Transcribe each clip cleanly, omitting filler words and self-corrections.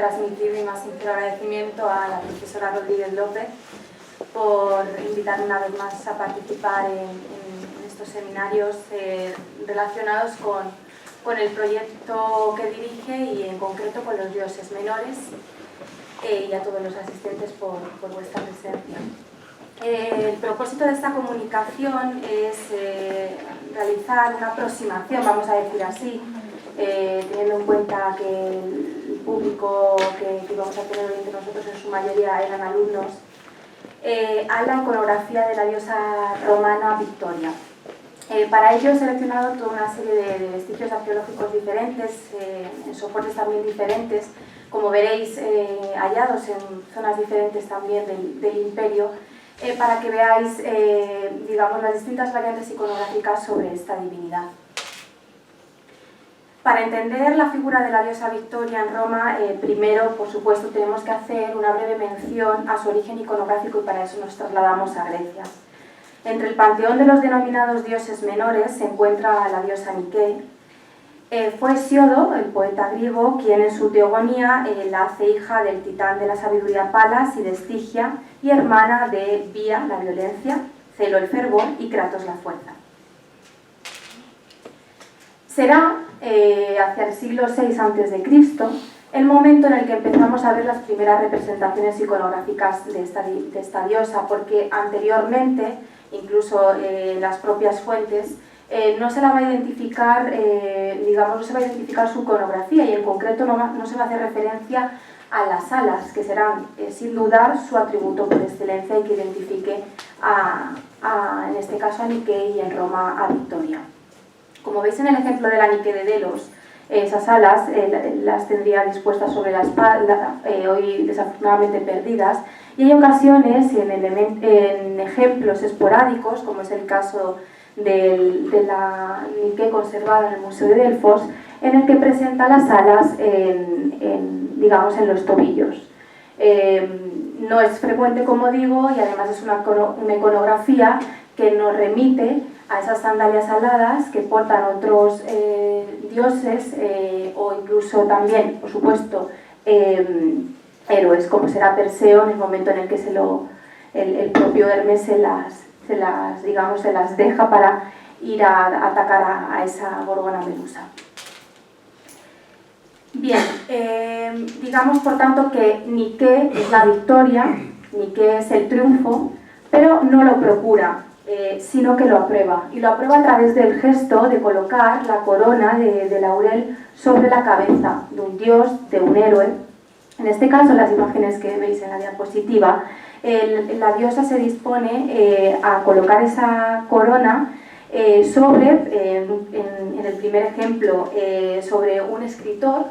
transmitir mi más sincero agradecimiento a la profesora Rodríguez López por invitarme una vez más a participar en estos seminarios relacionados con el proyecto que dirige y en concreto con los dioses menores, y a todos los asistentes por vuestra presencia. El propósito de esta comunicación es realizar una aproximación, vamos a decir así, teniendo en cuenta que el público que vamos a tener hoy entre nosotros en su mayoría eran alumnos, a la iconografía de la diosa romana Victoria. Para ello he seleccionado toda una serie de vestigios arqueológicos diferentes, en soportes también diferentes, como veréis, hallados en zonas diferentes también del imperio, para que veáis, digamos, las distintas variantes iconográficas sobre esta divinidad. Para entender la figura de la diosa Victoria en Roma, primero, por supuesto, tenemos que hacer una breve mención a su origen iconográfico y para eso nos trasladamos a Grecia. Entre el panteón de los denominados dioses menores se encuentra la diosa Nike. Fue Hesíodo, el poeta griego, quien en su teogonía la hace hija del titán de la sabiduría Palas y de Estigia y hermana de Bia, la violencia, Celo, el fervor y Kratos, la fuerza. Será hacia el siglo VI a.C. el momento en el que empezamos a ver las primeras representaciones iconográficas de esta diosa, porque anteriormente, incluso las propias fuentes, no se la va a identificar, digamos, no se va a identificar su iconografía y en concreto no se va a hacer referencia a las alas, que serán sin dudar su atributo por excelencia y que identifique en este caso a Nike y en Roma a Victoria. Como veis en el ejemplo de la Nike de Delos, esas alas las tendría dispuestas sobre la espalda, hoy desafortunadamente perdidas, y hay ocasiones en ejemplos esporádicos, como es el caso de la Nike conservada en el Museo de Delfos, en el que presenta las alas digamos, en los tobillos. No es frecuente, como digo, y además es una iconografía que nos remite a esas sandalias aladas que portan otros dioses o incluso también, por supuesto, héroes, como será Perseo en el momento en el que el propio Hermes se las deja para ir a atacar a esa gorgona medusa. Bien, digamos por tanto que Nike es la victoria, Nike es el triunfo, pero no lo procura, sino que lo aprueba. Y lo aprueba a través del gesto de colocar la corona de laurel sobre la cabeza de un dios, de un héroe. En este caso, las imágenes que veis en la diapositiva, la diosa se dispone a colocar esa corona sobre, en el primer ejemplo, sobre un escritor,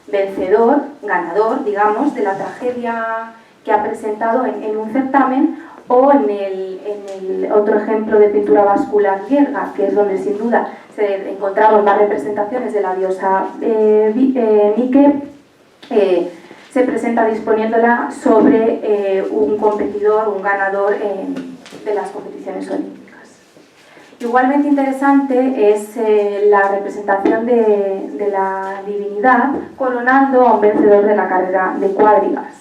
vencedor, ganador, digamos, de la tragedia que ha presentado en un certamen, o en el otro ejemplo de pintura vascular griega, que es donde sin duda encontramos más representaciones de la diosa Nike, se presenta disponiéndola sobre un competidor, un ganador de las competiciones olímpicas. Igualmente interesante es la representación de la divinidad coronando a un vencedor de la carrera de cuadrigas.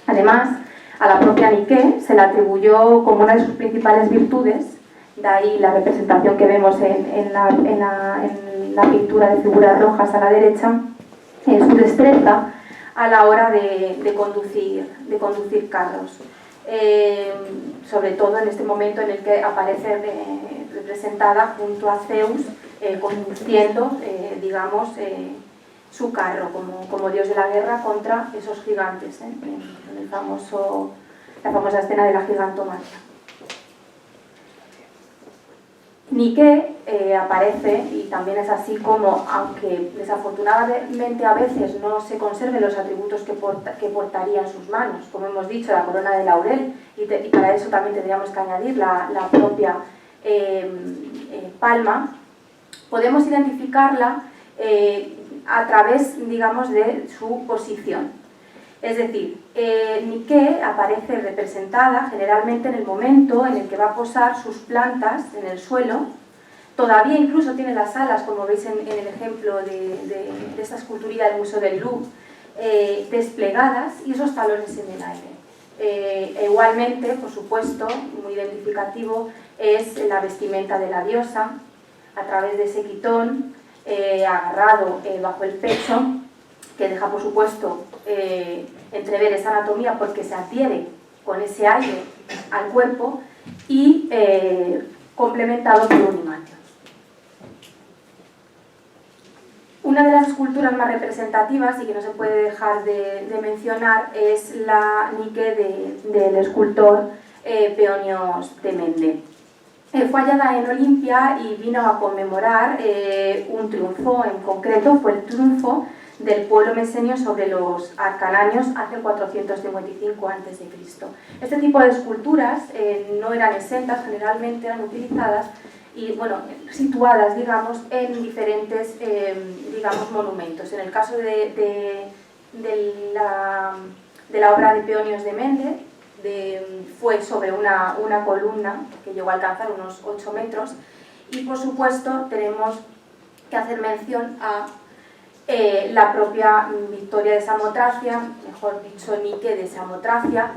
Además, a la propia Nike se le atribuyó como una de sus principales virtudes, de ahí la representación que vemos en la pintura de figuras rojas a la derecha, su destreza a la hora de conducir carros. Sobre todo en este momento en el que aparece representada junto a Zeus conduciendo, digamos, su carro como dios de la guerra contra esos gigantes, en la famosa escena de la gigantomaquia. Nike aparece, y también es así como, aunque desafortunadamente a veces no se conserven los atributos que portaría en sus manos, como hemos dicho, la corona de laurel, y para eso también tendríamos que añadir la propia palma, podemos identificarla a través, digamos, de su posición. Es decir, Nike aparece representada generalmente en el momento en el que va a posar sus plantas en el suelo. Todavía incluso tiene las alas, como veis en el ejemplo de esta esculturía del Museo del Louvre, desplegadas y esos talones en el aire. Igualmente, por supuesto, muy identificativo es la vestimenta de la diosa, a través de ese quitón agarrado bajo el pecho, que deja, por supuesto, entrever esa anatomía porque se adhiere con ese aire al cuerpo y complementado por un imán. Una de las esculturas más representativas y que no se puede dejar de mencionar es la Nike del escultor Peonios de Mende. Fue hallada en Olimpia y vino a conmemorar un triunfo, en concreto fue el triunfo del pueblo mesenio sobre los acarnanios hace 455 a.C. Este tipo de esculturas no eran exentas, generalmente eran utilizadas y, bueno, situadas, digamos, en diferentes, digamos, monumentos. En el caso de la obra de Peonios de Mende, fue sobre una columna que llegó a alcanzar unos 8 metros y, por supuesto, tenemos que hacer mención a la propia Victoria de Samotracia, mejor dicho, Nike de Samotracia,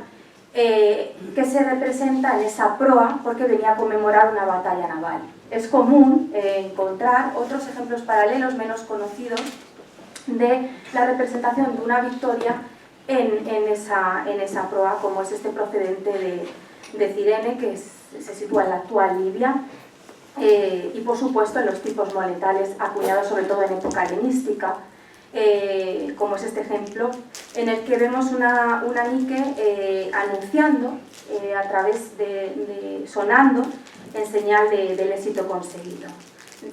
que se representa en esa proa porque venía a conmemorar una batalla naval. Es común encontrar otros ejemplos paralelos menos conocidos de la representación de una victoria en esa proa, como es este procedente de Cirene, que se sitúa en la actual Libia, y por supuesto en los tipos moletales acuñados sobre todo en época helenística, como es este ejemplo, en el que vemos una Nike anunciando a través sonando en señal del éxito conseguido.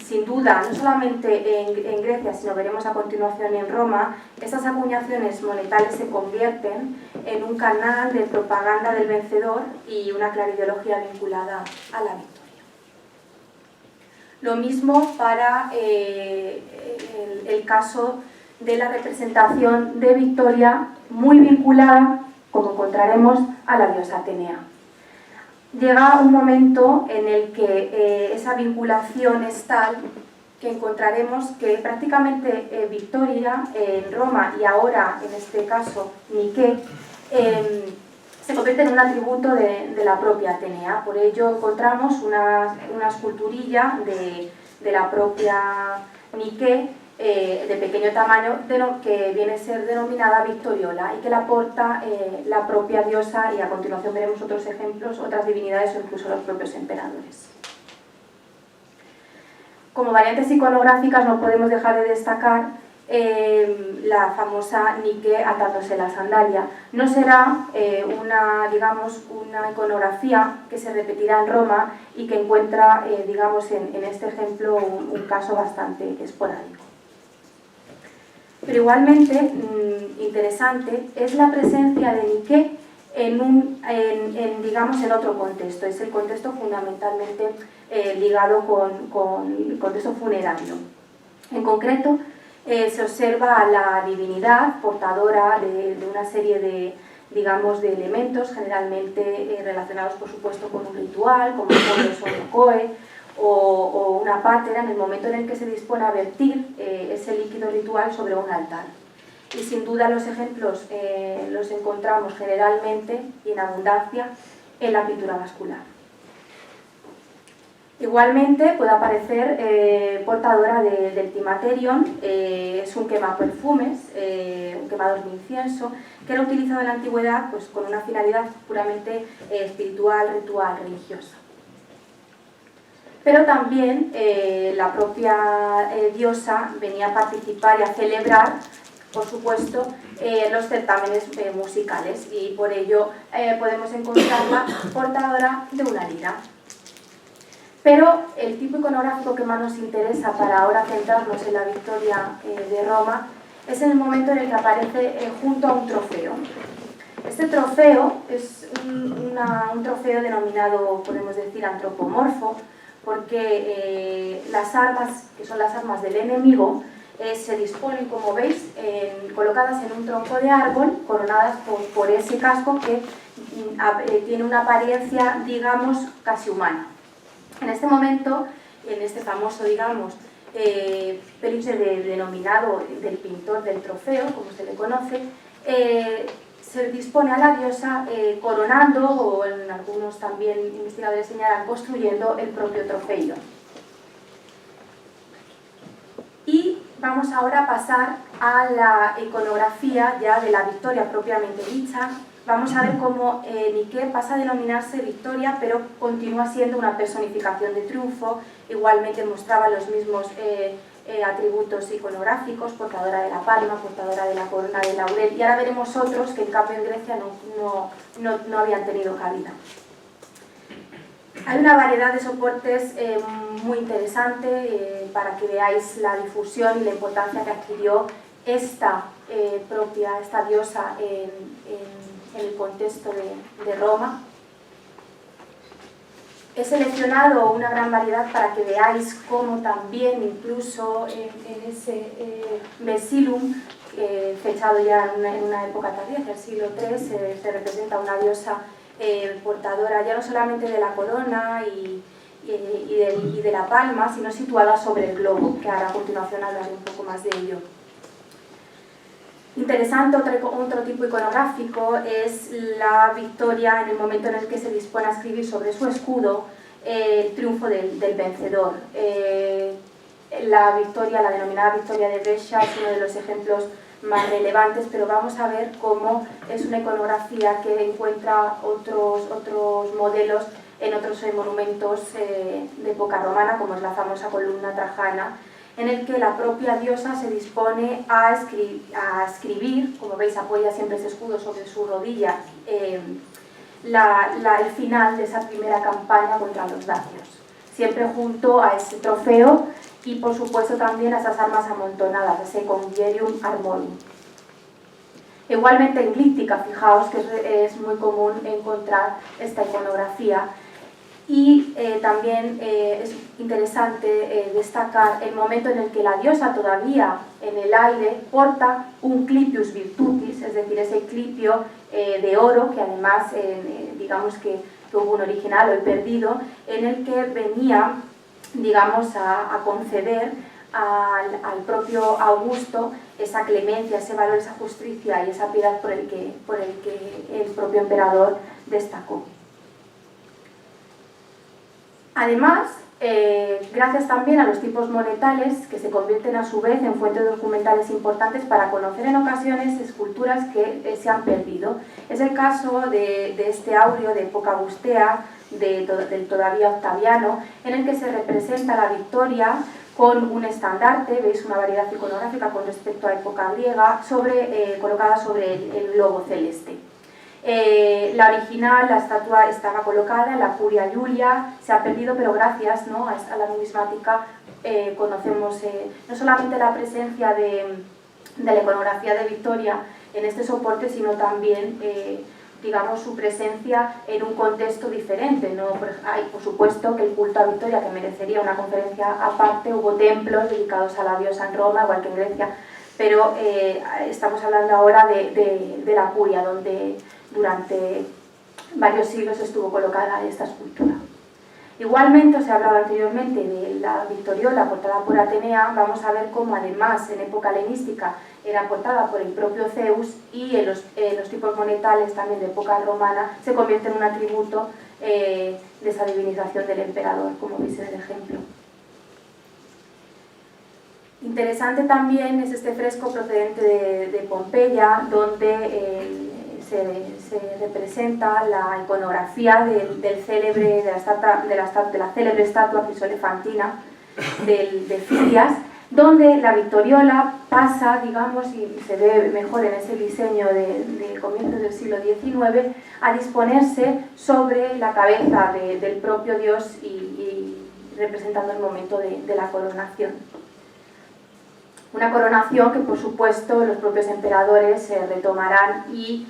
Sin duda, no solamente en Grecia, sino veremos a continuación en Roma, estas acuñaciones monetales se convierten en un canal de propaganda del vencedor y una clara ideología vinculada a la victoria. Lo mismo para el caso de la representación de Victoria, muy vinculada, como encontraremos, a la diosa Atenea. Llega un momento en el que esa vinculación es tal que encontraremos que prácticamente Victoria en Roma y ahora, en este caso, Nike, se convierte en un atributo de la propia Atenea. Por ello encontramos una esculturilla de la propia Nike de pequeño tamaño, que viene a ser denominada Victoriola y que la porta la propia diosa, y a continuación veremos otros ejemplos, otras divinidades o incluso los propios emperadores. Como variantes iconográficas no podemos dejar de destacar la famosa Nike atándose la sandalia. No será una iconografía que se repetirá en Roma y que encuentra, digamos, en este ejemplo un caso bastante esporádico. Pero igualmente interesante es la presencia de Nike en otro contexto. Es el contexto fundamentalmente ligado con el contexto funerario. En concreto, se observa a la divinidad portadora de una serie de elementos, generalmente relacionados, por supuesto, con un ritual, como el sonocoe, o una pátera, en el momento en el que se dispone a vertir ese líquido ritual sobre un altar. Y sin duda los ejemplos los encontramos generalmente y en abundancia en la pintura vascular. Igualmente puede aparecer portadora del timaterion, es un quemaperfumes, un quemador de incienso, que era utilizado en la antigüedad pues, con una finalidad puramente espiritual, ritual, religiosa. Pero también la propia diosa venía a participar y a celebrar, por supuesto, los certámenes musicales, y por ello podemos encontrarla portadora de una lira. Pero el tipo iconográfico que más nos interesa para ahora centrarnos en la victoria de Roma es en el momento en el que aparece junto a un trofeo. Este trofeo es un trofeo denominado, podemos decir, antropomorfo, porque las armas, que son las armas del enemigo, se disponen, como veis, colocadas en un tronco de árbol, coronadas por ese casco que tiene una apariencia, digamos, casi humana. En este momento, en este famoso, digamos, Félix el denominado del pintor del trofeo, como se le conoce, se dispone a la diosa coronando, o en algunos también investigadores señalan construyendo el propio trofeo. Y vamos ahora a pasar a la iconografía ya de la victoria propiamente dicha. Vamos a ver cómo Nike pasa a denominarse victoria, pero continúa siendo una personificación de triunfo. Igualmente mostraba los mismos atributos iconográficos, portadora de la palma, portadora de la corona de laurel, y ahora veremos otros que en cambio en Grecia no habían tenido cabida. Hay una variedad de soportes muy interesante para que veáis la difusión y la importancia que adquirió esta diosa en el contexto de Roma. He seleccionado una gran variedad para que veáis cómo también, incluso en ese Vesilum, fechado ya en una época tardía, del siglo III, se representa una diosa portadora ya no solamente de la corona y de la palma, sino situada sobre el globo, que ahora a continuación hablaré un poco más de ello. Interesante otro tipo iconográfico es la victoria en el momento en el que se dispone a escribir sobre su escudo el triunfo del vencedor. La denominada victoria de Brescia, es uno de los ejemplos más relevantes, pero vamos a ver cómo es una iconografía que encuentra otros modelos en otros monumentos de época romana, como es la famosa columna trajana, en el que la propia diosa se dispone a escribir, como veis apoya siempre ese escudo sobre su rodilla, el final de esa primera campaña contra los dacios, siempre junto a ese trofeo y por supuesto también a esas armas amontonadas, ese conviverium armorum. Igualmente en glíptica, fijaos que es muy común encontrar esta iconografía. Y también es interesante destacar el momento en el que la diosa todavía en el aire porta un clipius virtutis, es decir, ese clipio de oro que además digamos que tuvo un original, hoy perdido, en el que venía, digamos, a conceder al propio Augusto esa clemencia, ese valor, esa justicia y esa piedad por el que el propio emperador destacó. Además, gracias también a los tipos monetales que se convierten a su vez en fuentes documentales importantes para conocer en ocasiones esculturas que se han perdido. Es el caso de este aureo de época augustea, del todavía Octaviano, en el que se representa la victoria con un estandarte, veis una variedad iconográfica con respecto a época griega, colocada sobre el globo celeste. La original, la estatua estaba colocada en la Curia Julia, se ha perdido, pero gracias, ¿no?, a la numismática conocemos no solamente la presencia de la iconografía de Victoria en este soporte, sino también digamos, su presencia en un contexto diferente, ¿no? Hay, por supuesto, que el culto a Victoria, que merecería una conferencia aparte, hubo templos dedicados a la diosa en Roma, igual que en Grecia, pero estamos hablando ahora de la Curia, donde durante varios siglos estuvo colocada esta escultura. Igualmente, os he hablado anteriormente de la Victoriola portada por Atenea. Vamos a ver cómo además en época helenística era portada por el propio Zeus, y en los tipos monetales también de época romana se convierte en un atributo de esa divinización del emperador, como veis en el ejemplo. Interesante también es este fresco procedente de Pompeya, donde se representa la iconografía de la célebre estatua crisoelefantina de Fidias, donde la Victoriola pasa, digamos, y se ve mejor en ese diseño de comienzos del siglo XIX, a disponerse sobre la cabeza del propio dios y representando el momento de la coronación. Una coronación que, por supuesto, los propios emperadores retomarán, y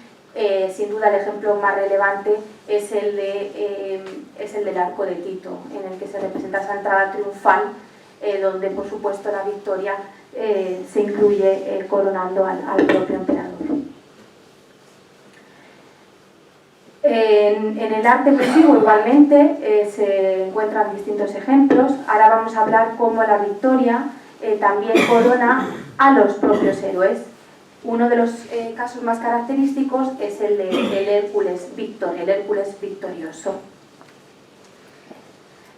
sin duda el ejemplo más relevante es el del arco de Tito, en el que se representa esa entrada triunfal, donde por supuesto la victoria se incluye coronando al propio emperador. En el arte cursivo igualmente se encuentran distintos ejemplos. Ahora vamos a hablar cómo la Victoria también corona a los propios héroes. Uno de los casos más característicos es el del Hércules Víctor, el Hércules victorioso.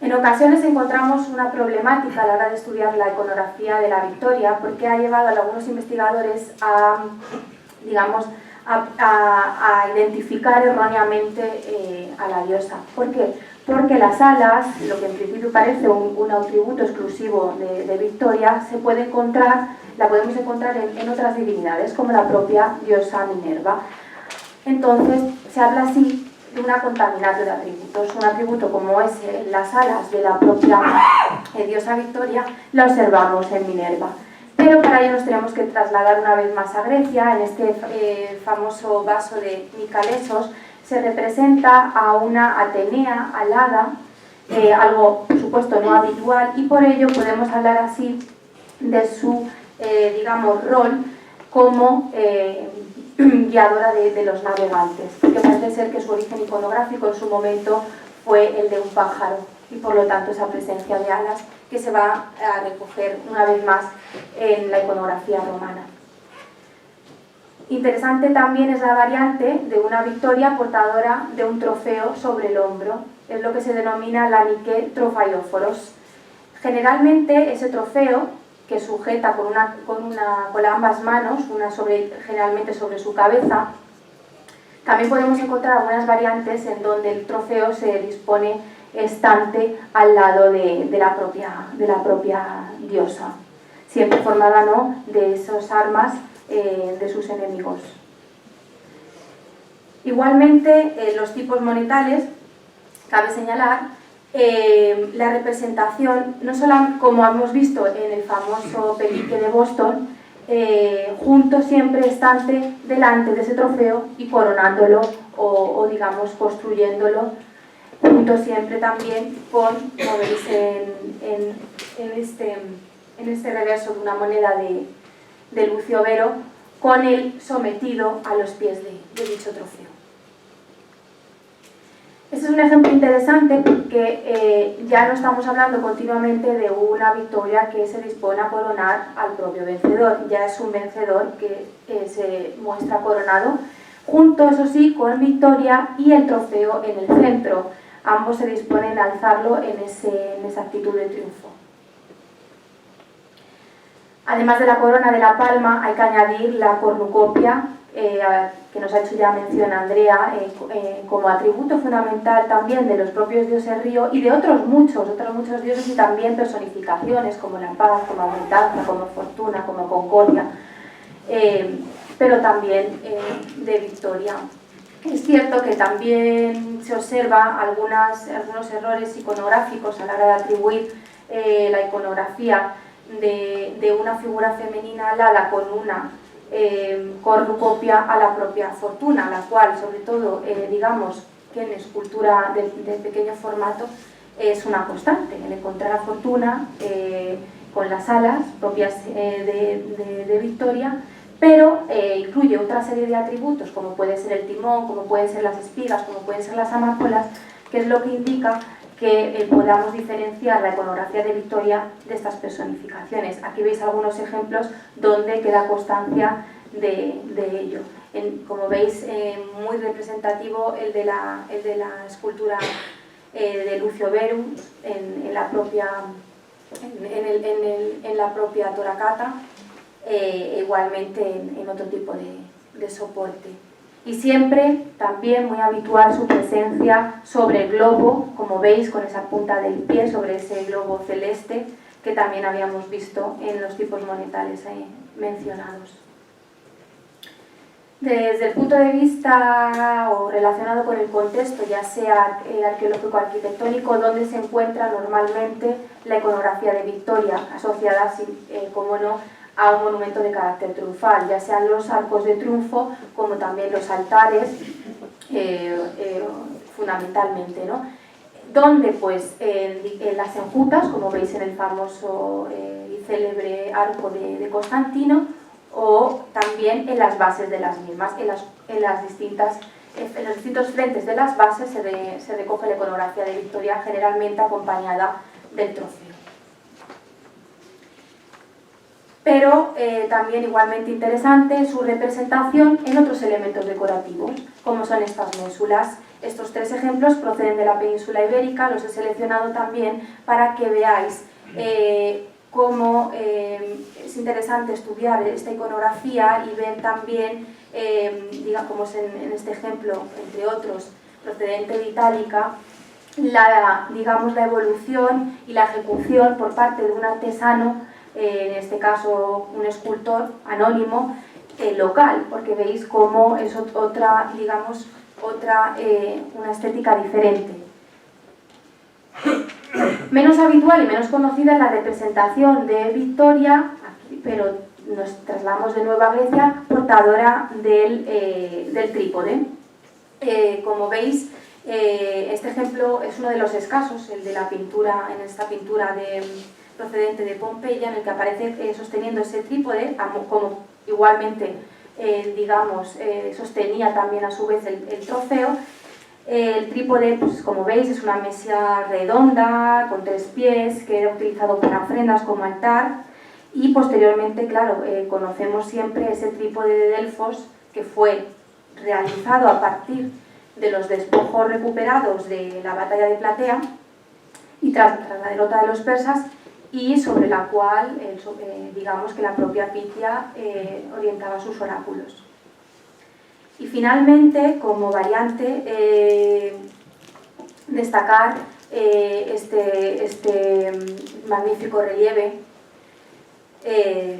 En ocasiones encontramos una problemática a la hora de estudiar la iconografía de la Victoria, porque ha llevado a algunos investigadores a, digamos, a identificar erróneamente a la diosa. ¿Por qué? Porque las alas, lo que en principio parece un atributo exclusivo de Victoria, la podemos encontrar en otras divinidades, como la propia diosa Minerva. Entonces, se habla así de una contaminación de atributos. Un atributo como es las alas de la propia diosa Victoria, la observamos en Minerva. Pero para ello nos tenemos que trasladar una vez más a Grecia. En este famoso vaso de Micalesos se representa a una Atenea alada, algo por supuesto no habitual, y por ello podemos hablar así de su, digamos, rol como guiadora de los navegantes, porque parece ser que su origen iconográfico en su momento fue el de un pájaro, y por lo tanto esa presencia de alas que se va a recoger una vez más en la iconografía romana. Interesante también es la variante de una Victoria portadora de un trofeo sobre el hombro, es lo que se denomina la Nike Trophaiophoros. Generalmente ese trofeo, que sujeta con ambas manos, generalmente sobre su cabeza. También podemos encontrar algunas variantes en donde el trofeo se dispone estante al lado de la propia diosa, siempre formada, ¿no?, de esas armas de sus enemigos. Igualmente, los tipos monetales, cabe señalar la representación, no solo como hemos visto en el famoso pelique de Boston, junto siempre estante delante de ese trofeo y coronándolo o digamos construyéndolo, junto siempre también con, como veis en este reverso de una moneda de Lucio Vero, con él sometido a los pies de dicho trofeo. Este es un ejemplo interesante porque ya no estamos hablando continuamente de una Victoria que se dispone a coronar al propio vencedor, ya es un vencedor que se muestra coronado, junto, eso sí, con Victoria y el trofeo en el centro. Ambos se disponen a alzarlo en esa actitud de triunfo. Además de la corona de la palma, hay que añadir la cornucopia, que nos ha hecho ya mención Andrea, como atributo fundamental también de los propios dioses río y de otros muchos dioses, y también personificaciones como la paz, como abundancia, como fortuna, como concordia, pero también de Victoria. Es cierto que también se observa algunos errores iconográficos a la hora de atribuir la iconografía de una figura femenina alada con una cornucopia a la propia fortuna, la cual, sobre todo, digamos que en escultura de pequeño formato, es una constante, el encontrar a Fortuna con las alas propias de Victoria, pero incluye otra serie de atributos, como puede ser el timón, como pueden ser las espigas, como pueden ser las amapolas, que es lo que indica que podamos diferenciar la iconografía de Victoria de estas personificaciones. Aquí veis algunos ejemplos donde queda constancia de ello. Como veis, muy representativo el de la escultura de Lucio Veru en la propia Toracata, igualmente en otro tipo de soporte. Y siempre también muy habitual su presencia sobre el globo, como veis, con esa punta del pie sobre ese globo celeste que también habíamos visto en los tipos monetales mencionados. Desde el punto de vista o relacionado con el contexto, ya sea arqueológico o arquitectónico, donde se encuentra normalmente la iconografía de Victoria, asociada, como no, a un monumento de carácter triunfal, ya sean los arcos de triunfo como también los altares, fundamentalmente, ¿no? Donde pues en las enjutas, como veis en el famoso y célebre arco de Constantino, o también en las bases de las mismas, en las distintas en los distintos frentes de las bases se recoge la iconografía de Victoria, generalmente acompañada del trofeo. Pero también igualmente interesante su representación en otros elementos decorativos, como son estas ménsulas. Estos 3 ejemplos proceden de la península ibérica, los he seleccionado también para que veáis cómo es interesante estudiar esta iconografía y ver también, digamos, como es en este ejemplo, entre otros, procedente de Itálica, la evolución y la ejecución por parte de un artesano, en este caso un escultor anónimo local, porque veis cómo es otra, digamos, una estética diferente. Menos habitual y menos conocida es la representación de Victoria, pero nos trasladamos de nuevo a Grecia, portadora del trípode. Como veis, este ejemplo es uno de los escasos, el de la pintura, en esta pintura procedente de Pompeya, en el que aparece sosteniendo ese trípode, como igualmente, sostenía también a su vez el trofeo. El trípode, pues, como veis, es una mesa redonda, con 3 pies, que era utilizado para ofrendas como altar, y posteriormente, claro, conocemos siempre ese trípode de Delfos, que fue realizado a partir de los despojos recuperados de la batalla de Platea, y tras la derrota de los persas, y sobre la cual, digamos que la propia Pitia orientaba sus oráculos. Y finalmente, como variante, destacar este magnífico relieve,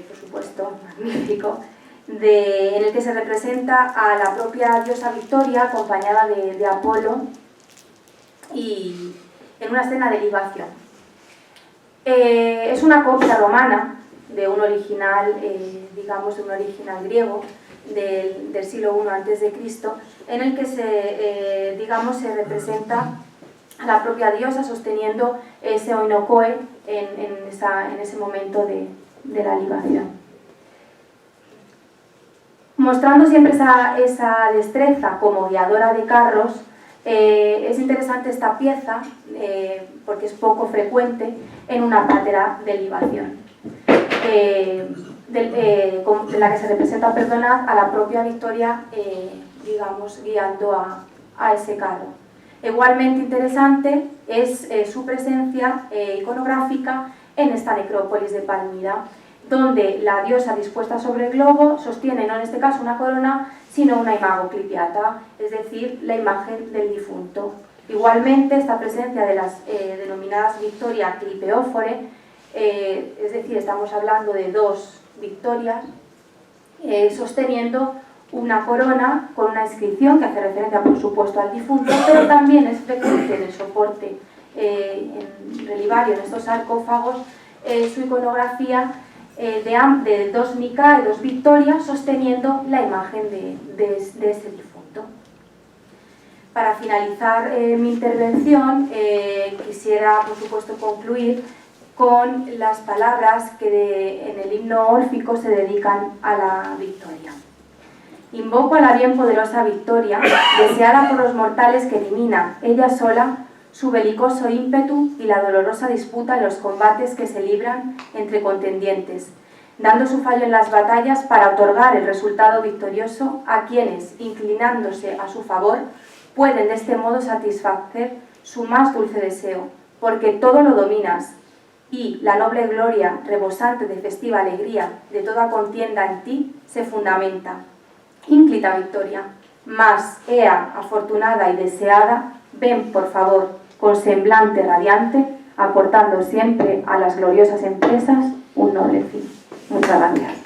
por supuesto, magnífico, en el que se representa a la propia diosa Victoria acompañada de Apolo y en una escena de libación. Es una copia romana de un original, de un original griego del siglo I a.C., en el que se representa a la propia diosa sosteniendo ese oinokoe en ese momento de la libación. Mostrando siempre esa destreza como guiadora de carros, es interesante esta pieza porque es poco frecuente en una pátera de libación, de la que se representa, a la propia Victoria, guiando a ese carro. Igualmente interesante es su presencia iconográfica en esta necrópolis de Palmira, donde la diosa dispuesta sobre el globo sostiene, no en este caso una corona, sino una imago clipiata, es decir, la imagen del difunto. Igualmente, esta presencia de las denominadas Victoria clipeófore, es decir, estamos hablando de 2 Victorias, sosteniendo una corona con una inscripción que hace referencia, por supuesto, al difunto, pero también es frecuente en el soporte en relivario, en estos sarcófagos, su iconografía de 2 Nica y 2 Victorias sosteniendo la imagen de ese difunto. Para finalizar mi intervención, quisiera, por supuesto, concluir con las palabras que en el himno ólfico se dedican a la Victoria. Invoco a la bien poderosa Victoria, deseada por los mortales que elimina, ella sola, su belicoso ímpetu y la dolorosa disputa en los combates que se libran entre contendientes, dando su fallo en las batallas para otorgar el resultado victorioso a quienes, inclinándose a su favor, pueden de este modo satisfacer su más dulce deseo, porque todo lo dominas, y la noble gloria, rebosante de festiva alegría, de toda contienda en ti, se fundamenta. Ínclita Victoria, mas, ea, afortunada y deseada, ven, por favor, con semblante radiante, aportando siempre a las gloriosas empresas un noble fin. Muchas gracias.